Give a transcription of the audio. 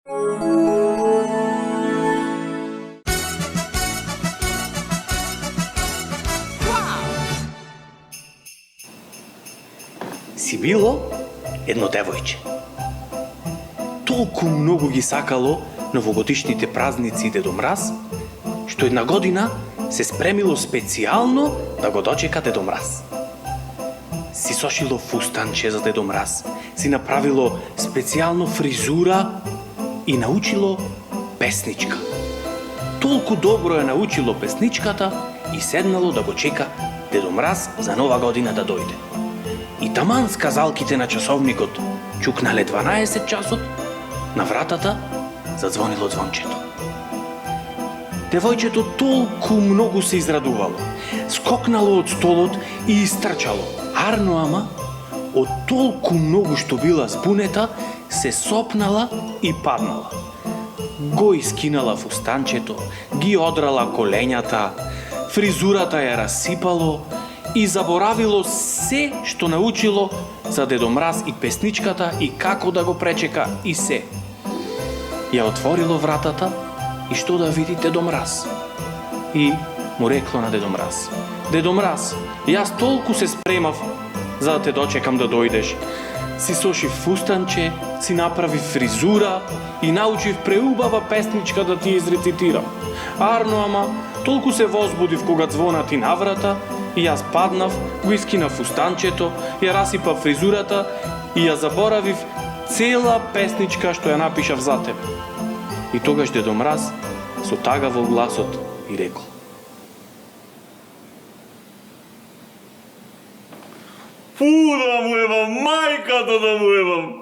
Си било едно девојче. Толку многу ги сакало новогодишните празници и Дедо Мраз, што една година се спремило специјално да го дочека Дедо Мраз. Си сошило фустанче за Дедо Мраз, си направило специјално фризура и научило песничка. Толку добро е научило песничката и седнало да го чека Дедо Мраз за нова година да дојде. И таман сказалките на часовникот чукнале 12 часот, на вратата задзвонило звончето. Девојчето толку многу се израдувало, скокнало од столот и истрчало. Арно ама, од толку многу што била збунета, се сопнала и паднала. Го искинала фустанчето, ги одрала колењата, фризурата ја расипало и заборавило се што научило за Дедо Мраз и песничката и како да го пречека и се. Ја отворило вратата и што да види Дедо Мраз. И му рекло на Дедо Мраз: Дедо Мраз, јас толку се спремав за да те дочекам да дојдеш. Си сошив фустанче, си направив фризура и научив преубава песничка да ти изрецитирам. Арно ама, толку се возбудив кога звона ти на врата и јас паднав, го искинав фустанчето, ја расипав фризурата и ја заборавив цела песничка што ја напишав за тебе. И тогаш Дедо Мраз со тага во гласот и рекол: Фу да му евам, мајката да му евам!